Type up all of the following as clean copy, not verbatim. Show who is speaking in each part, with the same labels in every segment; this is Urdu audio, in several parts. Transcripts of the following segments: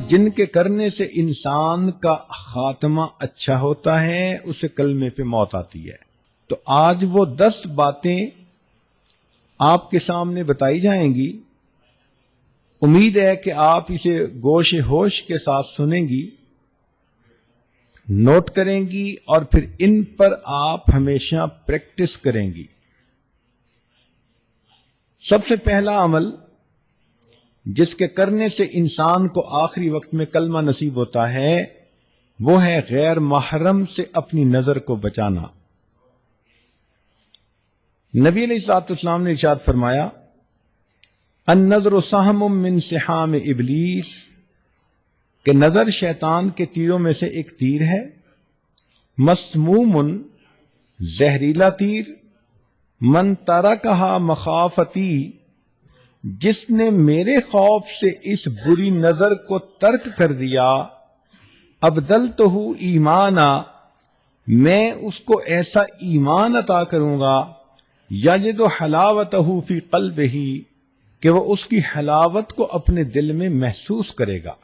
Speaker 1: جن کے کرنے سے انسان کا خاتمہ اچھا ہوتا ہے اسے کلمے پہ موت آتی ہے. تو آج وہ 10 باتیں آپ کے سامنے بتائی جائیں گی. امید ہے کہ آپ اسے گوش ہوش کے ساتھ سنیں گی، نوٹ کریں گی اور پھر ان پر آپ ہمیشہ پریکٹس کریں گی. سب سے پہلا عمل جس کے کرنے سے انسان کو آخری وقت میں کلمہ نصیب ہوتا ہے وہ ہے غیر محرم سے اپنی نظر کو بچانا. نبی علیہ الصلوۃ والسلام نے ارشاد فرمایا النظر سہم من سہام ابلیس، کہ نظر شیطان کے تیروں میں سے ایک تیر ہے. مسموم، زہریلا تیر. من ترکہا مخافتی، جس نے میرے خوف سے اس بری نظر کو ترک کر دیا. ابدلتہ ایمانا، میں اس کو ایسا ایمان عطا کروں گا. یجد حلاوتہ فی قلبہ، کہ وہ اس کی حلاوت کو اپنے دل میں محسوس کرے گا.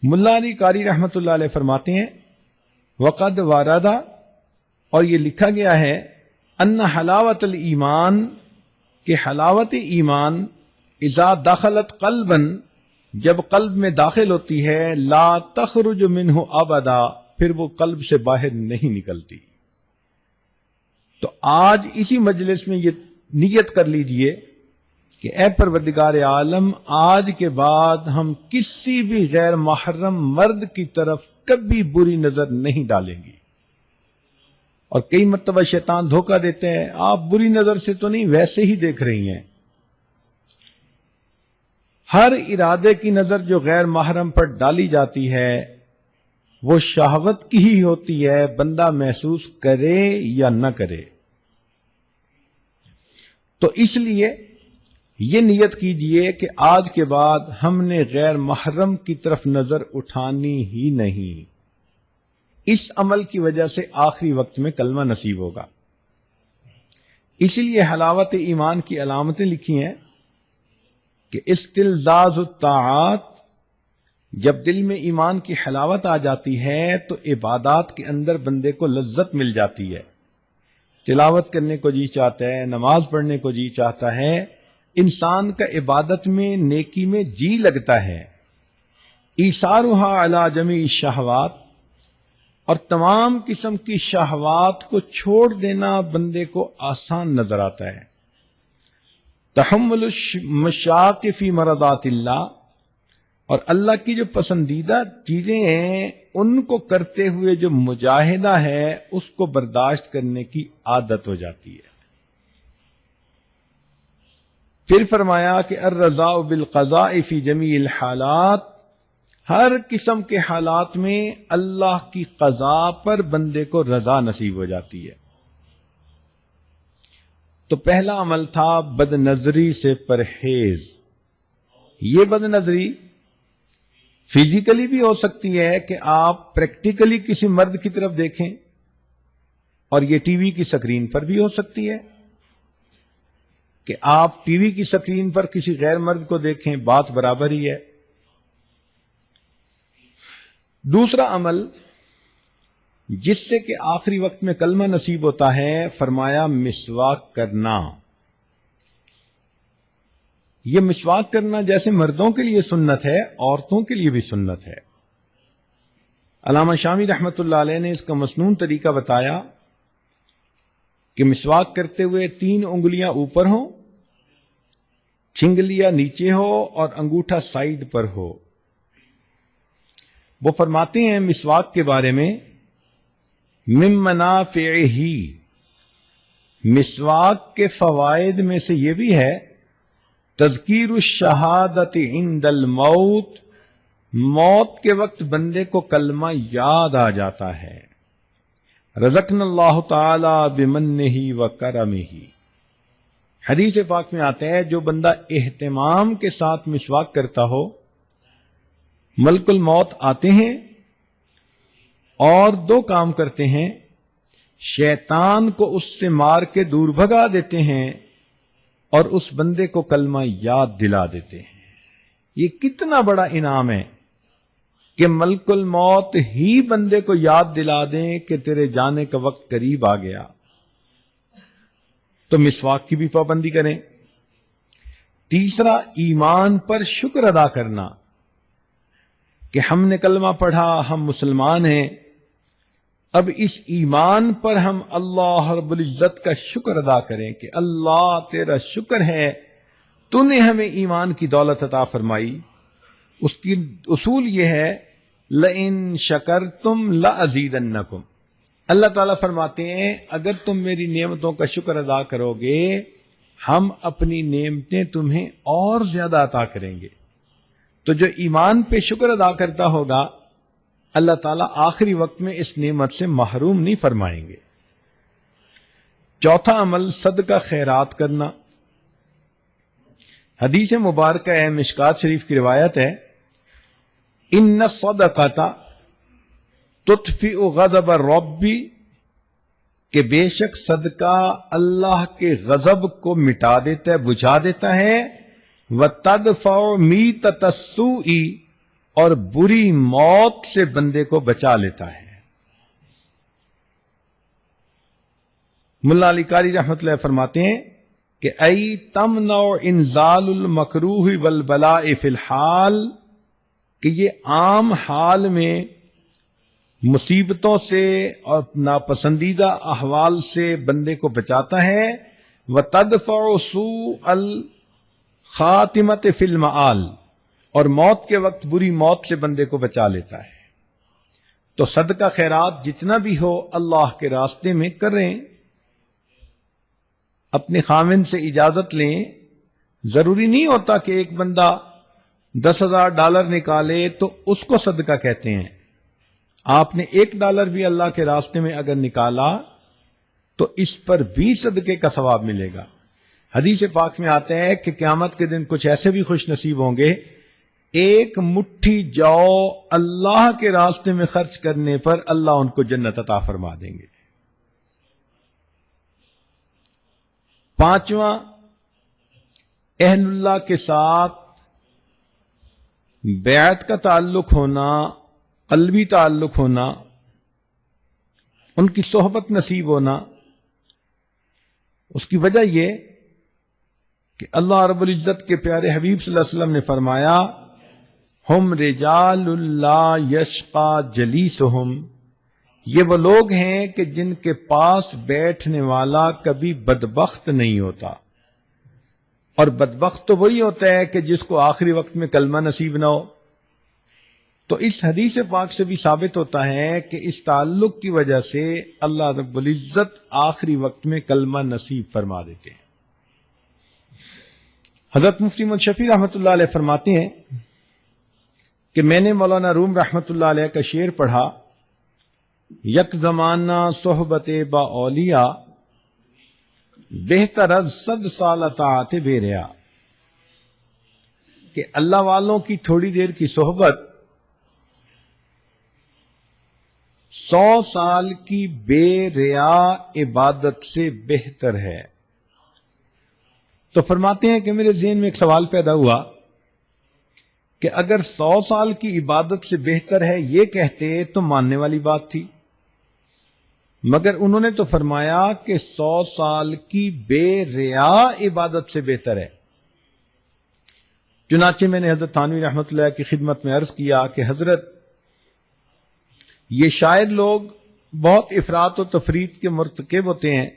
Speaker 1: ملا علی قاری رحمۃ اللہ علیہ فرماتے ہیں وقد واردا، اور یہ لکھا گیا ہے ان حلاوت الایمان، کہ حلاوت ایمان اذا دخلت قلبا، جب قلب میں داخل ہوتی ہے، لا تخرج منہ ابدا، پھر وہ قلب سے باہر نہیں نکلتی. تو آج اسی مجلس میں یہ نیت کر لیجئے کہ اے پروردگار عالم، آج کے بعد ہم کسی بھی غیر محرم مرد کی طرف کبھی بری نظر نہیں ڈالیں گی. اور کئی مرتبہ شیطان دھوکہ دیتے ہیں، آپ بری نظر سے تو نہیں، ویسے ہی دیکھ رہی ہیں. ہر ارادے کی نظر جو غیر محرم پر ڈالی جاتی ہے وہ شہوت کی ہی ہوتی ہے، بندہ محسوس کرے یا نہ کرے. تو اس لیے یہ نیت کیجئے کہ آج کے بعد ہم نے غیر محرم کی طرف نظر اٹھانی ہی نہیں. اس عمل کی وجہ سے آخری وقت میں کلمہ نصیب ہوگا. اس لیے حلاوت ایمان کی علامتیں لکھی ہیں کہ استلذاذ الطاعات، جب دل میں ایمان کی حلاوت آ جاتی ہے تو عبادات کے اندر بندے کو لذت مل جاتی ہے. تلاوت کرنے کو جی چاہتا ہے، نماز پڑھنے کو جی چاہتا ہے، انسان کا عبادت میں، نیکی میں جی لگتا ہے. ایثارھا علی جمیع الشہوات، اور تمام قسم کی شہوات کو چھوڑ دینا بندے کو آسان نظر آتا ہے. تحمل المشاق فی مرضات اللہ، اور اللہ کی جو پسندیدہ چیزیں ہیں ان کو کرتے ہوئے جو مجاہدہ ہے اس کو برداشت کرنے کی عادت ہو جاتی ہے. پھر فرمایا کہ الرضا بالقضاء فی جمیع الحالات، ہر قسم کے حالات میں اللہ کی قضا پر بندے کو رضا نصیب ہو جاتی ہے. تو پہلا عمل تھا بد نظری سے پرہیز. یہ بد نظری فزیکلی بھی ہو سکتی ہے کہ آپ پریکٹیکلی کسی مرد کی طرف دیکھیں، اور یہ ٹی وی کی سکرین پر بھی ہو سکتی ہے کہ آپ ٹی وی کی سکرین پر کسی غیر مرد کو دیکھیں، بات برابر ہی ہے. دوسرا عمل جس سے کہ آخری وقت میں کلمہ نصیب ہوتا ہے، فرمایا مسواک کرنا. یہ مسواک کرنا جیسے مردوں کے لیے سنت ہے، عورتوں کے لیے بھی سنت ہے. علامہ شامی رحمۃ اللہ علیہ نے اس کا مسنون طریقہ بتایا کہ مسواک کرتے ہوئے 3 انگلیاں اوپر ہوں، چھنگلیاں نیچے ہو اور انگوٹھا سائیڈ پر ہو. وہ فرماتے ہیں مسواک کے بارے میں من منافعہ، مسواک کے فوائد میں سے یہ بھی ہے تذکیر الشہادت عند الموت، موت کے وقت بندے کو کلمہ یاد آ جاتا ہے. رزقنا اللہ تعالی بمنہ وکرمہ، حدیث پاک میں آتا ہے جو بندہ اہتمام کے ساتھ مسواک کرتا ہو، ملک الموت آتے ہیں اور 2 کام کرتے ہیں. شیطان کو اس سے مار کے دور بھگا دیتے ہیں اور اس بندے کو کلمہ یاد دلا دیتے ہیں۔ یہ کتنا بڑا انعام ہے کہ ملک الموت ہی بندے کو یاد دلا دیں کہ تیرے جانے کا وقت قریب آ گیا۔ تو مسواک کی بھی پابندی کریں۔ تیسرا، ایمان پر شکر ادا کرنا کہ ہم نے کلمہ پڑھا، ہم مسلمان ہیں، اب اس ایمان پر ہم اللہ رب العزت کا شکر ادا کریں کہ اللہ تیرا شکر ہے تو نے ہمیں ایمان کی دولت عطا فرمائی۔ اس کی اصول یہ ہے لئن شکرتم لازیدنکم، اللہ تعالیٰ فرماتے ہیں اگر تم میری نعمتوں کا شکر ادا کرو گے ہم اپنی نعمتیں تمہیں اور زیادہ عطا کریں گے۔ تو جو ایمان پہ شکر ادا کرتا ہوگا اللہ تعالیٰ آخری وقت میں اس نعمت سے محروم نہیں فرمائیں گے۔ چوتھا عمل صدقہ خیرات کرنا۔ حدیث مبارکہ ہے، مشکات شریف کی روایت ہے، ان الصدقۃ تطفئ غضب الرب، کہ بے شک صدقہ اللہ کے غضب کو مٹا دیتا ہے، بجھا دیتا ہے، وتدفع میتۃ السوء، اور بری موت سے بندے کو بچا لیتا ہے۔ ملا علی قاری رحمۃ اللہ فرماتے ہیں کہ ای تمنع انزال المکروہ والبلاء فی الحال، کہ یہ عام حال میں مصیبتوں سے اور ناپسندیدہ احوال سے بندے کو بچاتا ہے، وتدفع سوء الخاتمۃ فی المآل، اور موت کے وقت بری موت سے بندے کو بچا لیتا ہے۔ تو صدقہ خیرات جتنا بھی ہو اللہ کے راستے میں کریں، اپنے خاوند سے اجازت لیں۔ ضروری نہیں ہوتا کہ ایک بندہ $10,000 نکالے تو اس کو صدقہ کہتے ہیں۔ آپ نے $1 بھی اللہ کے راستے میں اگر نکالا تو اس پر بھی صدقے کا ثواب ملے گا۔ حدیث پاک میں آتا ہے کہ قیامت کے دن کچھ ایسے بھی خوش نصیب ہوں گے، ایک مٹھی جو اللہ کے راستے میں خرچ کرنے پر اللہ ان کو جنت عطا فرما دیں گے۔ پانچواں، اہل اللہ کے ساتھ بیعت کا تعلق ہونا، قلبی تعلق ہونا، ان کی صحبت نصیب ہونا۔ اس کی وجہ یہ کہ اللہ رب العزت کے پیارے حبیب صلی اللہ علیہ وسلم نے فرمایا ہم رجال لا یشقى جلیسہم، یہ وہ لوگ ہیں کہ جن کے پاس بیٹھنے والا کبھی بدبخت نہیں ہوتا، اور بدبخت تو وہی ہوتا ہے کہ جس کو آخری وقت میں کلمہ نصیب نہ ہو۔ تو اس حدیث پاک سے بھی ثابت ہوتا ہے کہ اس تعلق کی وجہ سے اللہ رب العزت آخری وقت میں کلمہ نصیب فرما دیتے ہیں۔ حضرت مفتی محمد شفیع رحمۃ اللہ علیہ فرماتے ہیں کہ میں نے مولانا روم رحمۃ اللہ علیہ کا شعر پڑھا، یک زمانہ صحبت با اولیاء، بہتر از 100 سال اطاعت بے ریا، کہ اللہ والوں کی تھوڑی دیر کی صحبت 100 سال کی بے ریا عبادت سے بہتر ہے۔ تو فرماتے ہیں کہ میرے ذہن میں ایک سوال پیدا ہوا کہ اگر 100 سال کی عبادت سے بہتر ہے یہ کہتے تو ماننے والی بات تھی، مگر انہوں نے تو فرمایا کہ 100 سال کی بے ریا عبادت سے بہتر ہے۔ چنانچہ میں نے حضرت تھانوی رحمۃ اللہ کی خدمت میں عرض کیا کہ حضرت، یہ شاعر لوگ بہت افراط و تفریط کے مرتکب ہوتے ہیں،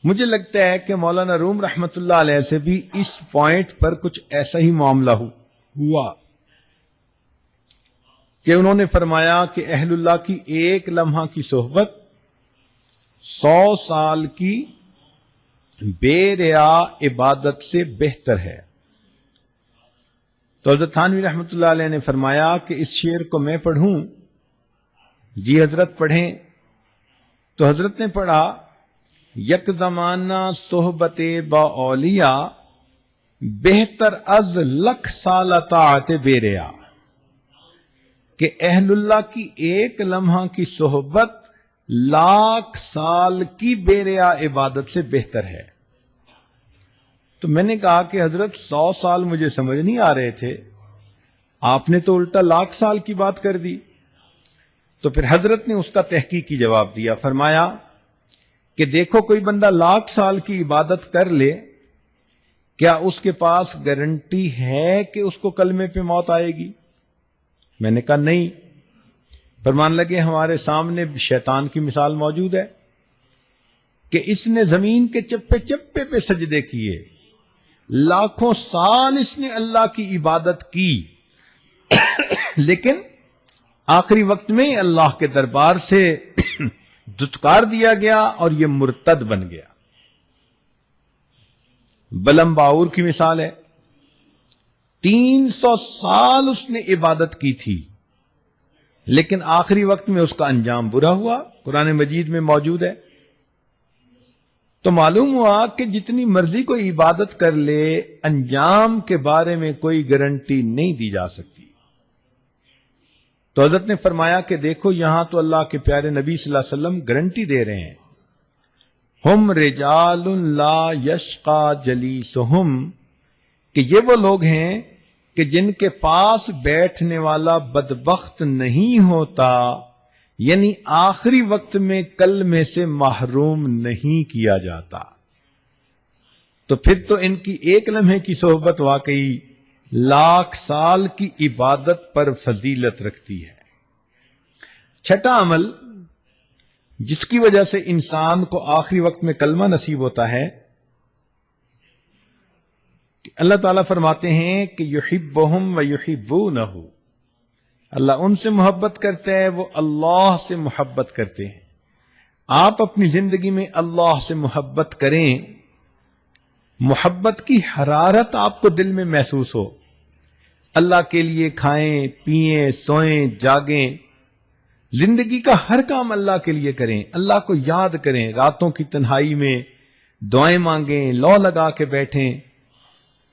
Speaker 1: مجھے لگتا ہے کہ مولانا روم رحمۃ اللہ علیہ سے بھی اس پوائنٹ پر کچھ ایسا ہی معاملہ ہوا کہ انہوں نے فرمایا کہ اہل اللہ کی ایک لمحہ کی صحبت 100 سال کی بے ریا عبادت سے بہتر ہے۔ تو حضرت تھانوی رحمۃ اللہ علیہ نے فرمایا کہ اس شعر کو میں پڑھوں؟ جی حضرت پڑھیں۔ تو حضرت نے پڑھا، یک زمانہ صحبت با اولیاء، بہتر از 1,00,000 سال اطاعت بے ریا، کہ اہل اللہ کی ایک لمحہ کی صحبت 1,00,000 سال کی بے ریا عبادت سے بہتر ہے۔ تو میں نے کہا کہ حضرت 100 سال مجھے سمجھ نہیں آ رہے تھے، آپ نے تو الٹا 1,00,000 سال کی بات کر دی۔ تو پھر حضرت نے اس کا تحقیقی جواب دیا، فرمایا کہ دیکھو کوئی بندہ 1,00,000 سال کی عبادت کر لے، کیا اس کے پاس گارنٹی ہے کہ اس کو کلمے پہ موت آئے گی؟ میں نے کہا نہیں۔ فرمان لگے ہمارے سامنے شیطان کی مثال موجود ہے کہ اس نے زمین کے چپے چپے پہ سجدے کیے، لاکھوں سال اس نے اللہ کی عبادت کی، لیکن آخری وقت میں اللہ کے دربار سے دھتکار دیا گیا اور یہ مرتد بن گیا۔ بلم باور کی مثال ہے، 300 سال اس نے عبادت کی تھی، لیکن آخری وقت میں اس کا انجام برا ہوا، قرآن مجید میں موجود ہے۔ تو معلوم ہوا کہ جتنی مرضی کوئی عبادت کر لے، انجام کے بارے میں کوئی گارنٹی نہیں دی جا سکتی۔ تو حضرت نے فرمایا کہ دیکھو یہاں تو اللہ کے پیارے نبی صلی اللہ علیہ وسلم گارنٹی دے رہے ہیں، ہم رجال لا یشقا جلیسہم، کہ یہ وہ لوگ ہیں کہ جن کے پاس بیٹھنے والا بدبخت نہیں ہوتا، یعنی آخری وقت میں کلمے سے محروم نہیں کیا جاتا۔ تو پھر تو ان کی ایک لمحے کی صحبت واقعی 1,00,000 سال کی عبادت پر فضیلت رکھتی ہے۔ چھٹا عمل جس کی وجہ سے انسان کو آخری وقت میں کلمہ نصیب ہوتا ہے کہ اللہ تعالیٰ فرماتے ہیں کہ یحبہم و یحبونہ، اللہ ان سے محبت کرتا ہے، وہ اللہ سے محبت کرتے ہیں۔ آپ اپنی زندگی میں اللہ سے محبت کریں، محبت کی حرارت آپ کو دل میں محسوس ہو، اللہ کے لیے کھائیں پئیں سوئیں جاگیں، زندگی کا ہر کام اللہ کے لیے کریں، اللہ کو یاد کریں، راتوں کی تنہائی میں دعائیں مانگیں، لو لگا کے بیٹھیں۔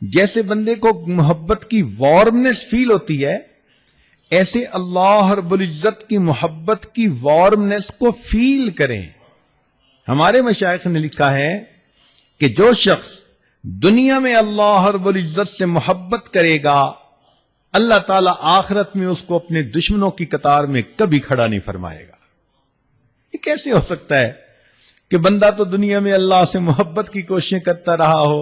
Speaker 1: جیسے بندے کو محبت کی وارمنس فیل ہوتی ہے، ایسے اللہ رب العزت کی محبت کی وارمنس کو فیل کریں۔ ہمارے مشائخ نے لکھا ہے کہ جو شخص دنیا میں اللہ رب العزت سے محبت کرے گا، اللہ تعالیٰ آخرت میں اس کو اپنے دشمنوں کی قطار میں کبھی کھڑا نہیں فرمائے گا۔ یہ کیسے ہو سکتا ہے کہ بندہ تو دنیا میں اللہ سے محبت کی کوششیں کرتا رہا ہو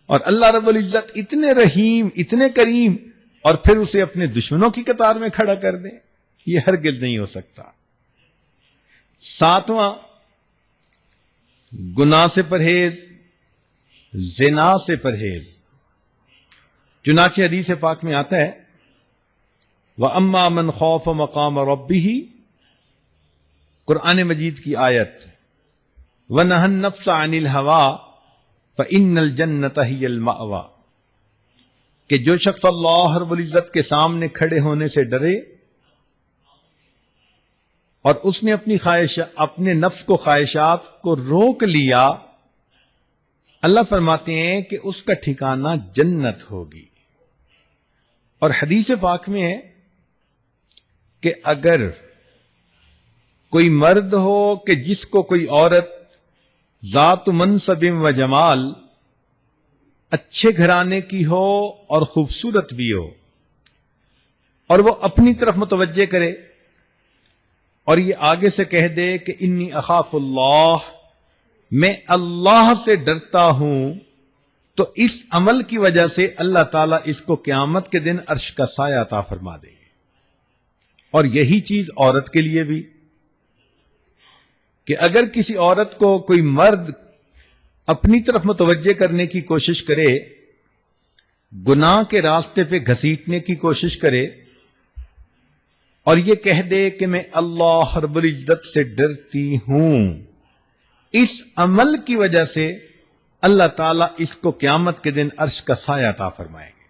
Speaker 1: اور اللہ رب العزت اتنے رحیم اتنے کریم اور پھر اسے اپنے دشمنوں کی قطار میں کھڑا کر دیں؟ یہ ہرگز نہیں ہو سکتا۔ 7واں، گناہ سے پرہیز، زنا سے پرہیز۔ چنانچہ حدیث پاک میں آتا ہے وَأَمَّا مَنْ خَافَ مَقَامَ رَبِّهِ، قرآن مجید کی آیت، وَنَهَى النَّفْسَ عَنِ الْهَوَىٰ فَإِنَّ الْجَنَّةَ هِيَ الْمَأْوَىٰ، کہ جو شخص اللہ رب العزت کے سامنے کھڑے ہونے سے ڈرے اور اس نے اپنے نفس کو خواہشات کو روک لیا، اللہ فرماتے ہیں کہ اس کا ٹھکانہ جنت ہوگی۔ اور حدیث پاک میں ہے کہ اگر کوئی مرد ہو کہ جس کو کوئی عورت ذات منصب و جمال، اچھے گھرانے کی ہو اور خوبصورت بھی ہو، اور وہ اپنی طرف متوجہ کرے اور یہ آگے سے کہہ دے کہ انی اخاف اللہ، میں اللہ سے ڈرتا ہوں، تو اس عمل کی وجہ سے اللہ تعالیٰ اس کو قیامت کے دن عرش کا سایہ عطا فرما دے گے۔ اور یہی چیز عورت کے لیے بھی، کہ اگر کسی عورت کو کوئی مرد اپنی طرف متوجہ کرنے کی کوشش کرے، گناہ کے راستے پہ گھسیٹنے کی کوشش کرے اور یہ کہہ دے کہ میں اللہ رب العزت سے ڈرتی ہوں، اس عمل کی وجہ سے اللہ تعالیٰ اس کو قیامت کے دن عرش کا سایہ عطا فرمائیں گے۔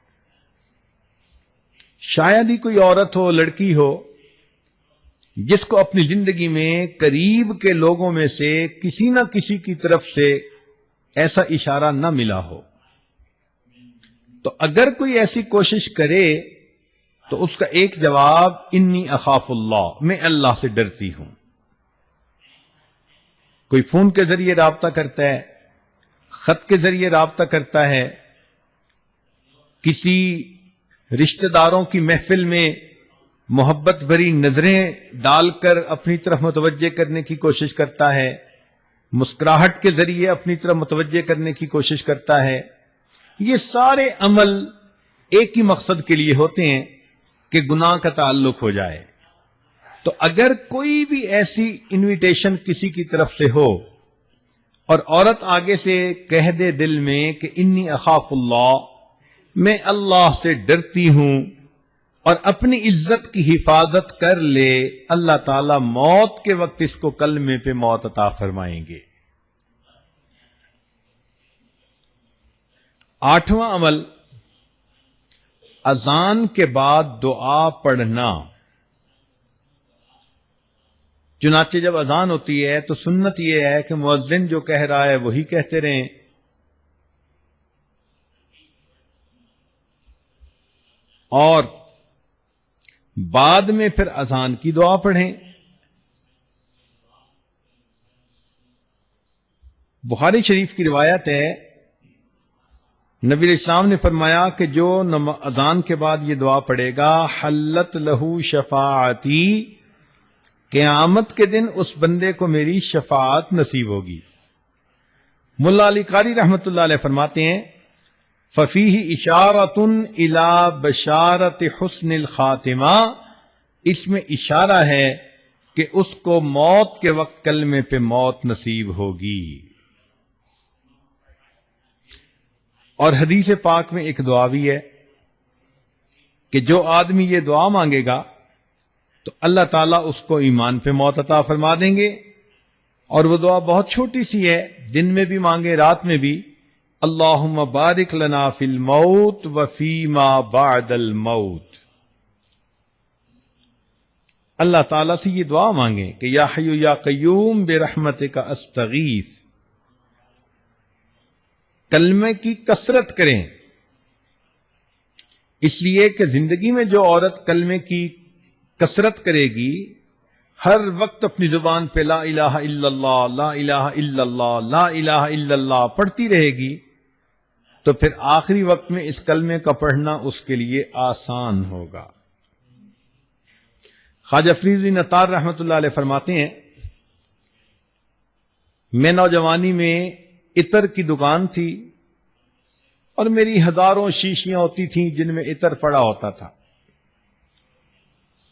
Speaker 1: شاید ہی کوئی عورت ہو، لڑکی ہو، جس کو اپنی زندگی میں قریب کے لوگوں میں سے کسی نہ کسی کی طرف سے ایسا اشارہ نہ ملا ہو، تو اگر کوئی ایسی کوشش کرے تو اس کا ایک جواب انی اخاف اللہ، میں اللہ سے ڈرتی ہوں۔ کوئی فون کے ذریعے رابطہ کرتا ہے، خط کے ذریعے رابطہ کرتا ہے، کسی رشتہ داروں کی محفل میں محبت بھری نظریں ڈال کر اپنی طرف متوجہ کرنے کی کوشش کرتا ہے، مسکراہٹ کے ذریعے اپنی طرف متوجہ کرنے کی کوشش کرتا ہے. یہ سارے عمل ایک ہی مقصد کے لیے ہوتے ہیں کہ گناہ کا تعلق ہو جائے. تو اگر کوئی بھی ایسی انویٹیشن کسی کی طرف سے ہو اور عورت آگے سے کہہ دے دل میں کہ انی اخاف اللہ، میں اللہ سے ڈرتی ہوں، اور اپنی عزت کی حفاظت کر لے، اللہ تعالی موت کے وقت اس کو کلمے پہ موت عطا فرمائیں گے. 8واں عمل، اذان کے بعد دعا پڑھنا. چنانچہ جب اذان ہوتی ہے تو سنت یہ ہے کہ مؤذن جو کہہ رہا ہے وہی کہتے رہیں، اور بعد میں پھر اذان کی دعا پڑھیں. بخاری شریف کی روایت ہے، نبی علیہ السلام نے فرمایا کہ جو اذان کے بعد یہ دعا پڑھے گا، حلت لہو شفاعتی، قیامت کے دن اس بندے کو میری شفاعت نصیب ہوگی. ملا علی قاری رحمۃ اللہ علیہ فرماتے ہیں، ففیہ اشارۃ الی بشارت حسن الخاتمہ، اس میں اشارہ ہے کہ اس کو موت کے وقت کلمے پہ موت نصیب ہوگی. اور حدیث پاک میں ایک دعا بھی ہے کہ جو آدمی یہ دعا مانگے گا تو اللہ تعالیٰ اس کو ایمان پہ موت عطا فرما دیں گے. اور وہ دعا بہت چھوٹی سی ہے، دن میں بھی مانگے رات میں بھی، اللہم بارک لنا فی الموت وفی ما بعد الموت. اللہ تعالیٰ سے یہ دعا مانگیں کہ یا حی یا قیوم برحمتک استغیث. کلمے کی کثرت کریں، اس لیے کہ زندگی میں جو عورت کلمے کی کثرت کرے گی، ہر وقت اپنی زبان پہ لا الہ الا اللہ، لا الہ الا اللہ، لا الہ الا اللہ پڑھتی رہے گی، تو پھر آخری وقت میں اس کلمے کا پڑھنا اس کے لیے آسان ہوگا. خواجہ فرید الدین عطار رحمۃ اللہ علیہ فرماتے ہیں، میں نوجوانی میں عطر کی دکان تھی اور میری ہزاروں شیشیاں ہوتی تھیں جن میں عطر پڑا ہوتا تھا.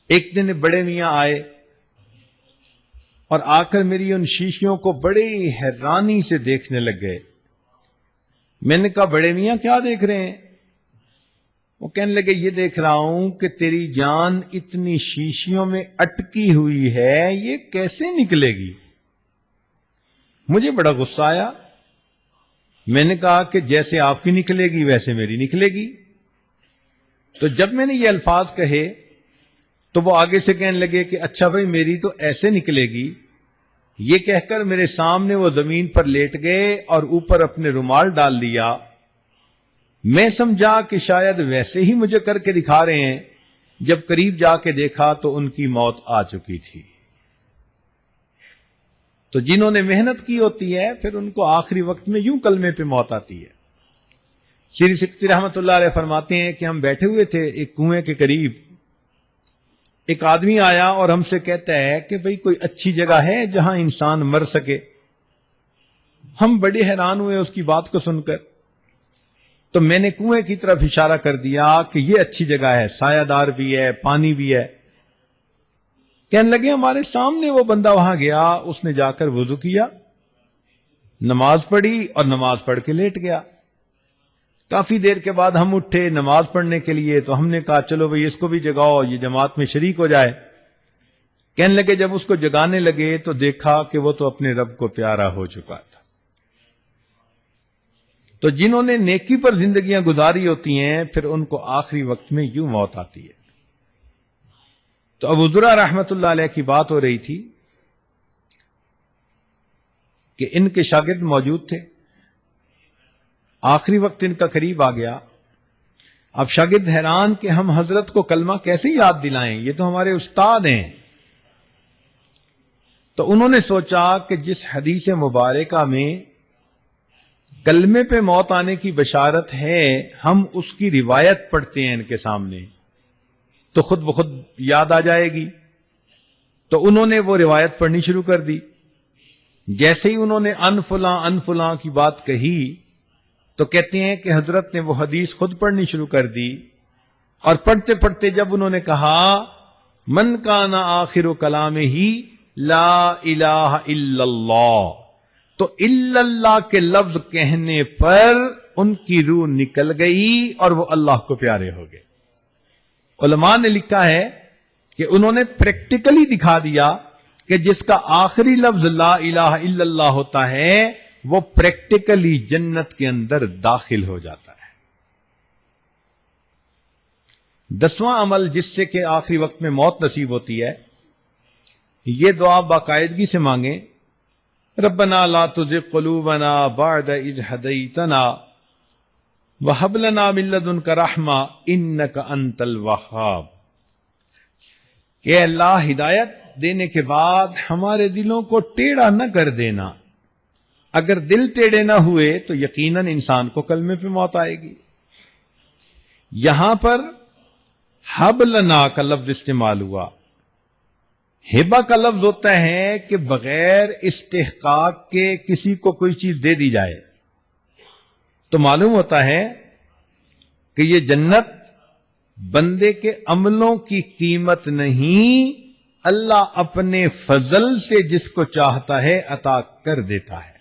Speaker 1: ایک دن بڑے میاں آئے اور آ کر میری ان شیشیوں کو بڑی حیرانی سے دیکھنے لگ گئے. میں نے کہا بڑے میاں کیا دیکھ رہے ہیں؟ وہ کہنے لگے یہ دیکھ رہا ہوں کہ تیری جان اتنی شیشیوں میں اٹکی ہوئی ہے، یہ کیسے نکلے گی؟ مجھے بڑا غصہ آیا. میں نے کہا کہ جیسے آپ کی نکلے گی ویسے میری نکلے گی. تو جب میں نے یہ الفاظ کہے تو وہ آگے سے کہنے لگے کہ اچھا بھائی میری تو ایسے نکلے گی. یہ کہہ کر میرے سامنے وہ زمین پر لیٹ گئے اور اوپر اپنے رومال ڈال دیا. میں سمجھا کہ شاید ویسے ہی مجھے کر کے دکھا رہے ہیں. جب قریب جا کے دیکھا تو ان کی موت آ چکی تھی. تو جنہوں نے محنت کی ہوتی ہے پھر ان کو آخری وقت میں یوں کلمے پہ موت آتی ہے. شری سکتی رحمت اللہ علیہ فرماتے ہیں کہ ہم بیٹھے ہوئے تھے ایک کنویں کے قریب. ایک آدمی آیا اور ہم سے کہتا ہے کہ بھئی کوئی اچھی جگہ ہے جہاں انسان مر سکے. ہم بڑے حیران ہوئے اس کی بات کو سن کر. تو میں نے کنویں کی طرف اشارہ کر دیا کہ یہ اچھی جگہ ہے، سایہ دار بھی ہے، پانی بھی ہے. کہنے لگے ہمارے سامنے وہ بندہ وہاں گیا، اس نے جا کر وضو کیا، نماز پڑھی اور نماز پڑھ کے لیٹ گیا. کافی دیر کے بعد ہم اٹھے نماز پڑھنے کے لیے تو ہم نے کہا چلو بھئی اس کو بھی جگاؤ، یہ جماعت میں شریک ہو جائے. کہنے لگے جب اس کو جگانے لگے تو دیکھا کہ وہ تو اپنے رب کو پیارا ہو چکا تھا. تو جنہوں نے نیکی پر زندگیاں گزاری ہوتی ہیں پھر ان کو آخری وقت میں یوں موت آتی ہے. تو ابو ذرہ رحمت اللہ علیہ کی بات ہو رہی تھی کہ ان کے شاگرد موجود تھے، آخری وقت ان کا قریب آ گیا. اب شاگرد حیران کہ ہم حضرت کو کلمہ کیسے یاد دلائیں، یہ تو ہمارے استاد ہیں. تو انہوں نے سوچا کہ جس حدیث مبارکہ میں کلمے پہ موت آنے کی بشارت ہے، ہم اس کی روایت پڑھتے ہیں ان کے سامنے تو خود بخود یاد آ جائے گی. تو انہوں نے وہ روایت پڑھنی شروع کر دی. جیسے ہی انہوں نے ان فلاں کی بات کہی تو کہتے ہیں کہ حضرت نے وہ حدیث خود پڑھنی شروع کر دی، اور پڑھتے پڑھتے جب انہوں نے کہا من کان آخر کلامہ لا الہ الا اللہ، تو الا اللہ کے لفظ کہنے پر ان کی روح نکل گئی اور وہ اللہ کو پیارے ہو گئے. علماء نے لکھا ہے کہ انہوں نے پریکٹیکلی دکھا دیا کہ جس کا آخری لفظ لا الہ الا اللہ ہوتا ہے وہ پریکٹیکلی جنت کے اندر داخل ہو جاتا ہے. 10واں عمل جس سے کہ آخری وقت میں موت نصیب ہوتی ہے، یہ دعا باقاعدگی سے مانگیں، ربنا لا تزغ قلوبنا بعد اذ ہدیتنا وہب لنا من لدنک رحمہ انک انت الوہاب. کہ اللہ ہدایت دینے کے بعد ہمارے دلوں کو ٹیڑھا نہ کر دینا. اگر دل ٹیڑھے نہ ہوئے تو یقیناً انسان کو کلمے پہ موت آئے گی. یہاں پر ہب لنا کا لفظ استعمال ہوا. ہبہ کا لفظ ہوتا ہے کہ بغیر استحقاق کے کسی کو کوئی چیز دے دی جائے. تو معلوم ہوتا ہے کہ یہ جنت بندے کے عملوں کی قیمت نہیں، اللہ اپنے فضل سے جس کو چاہتا ہے عطا کر دیتا ہے.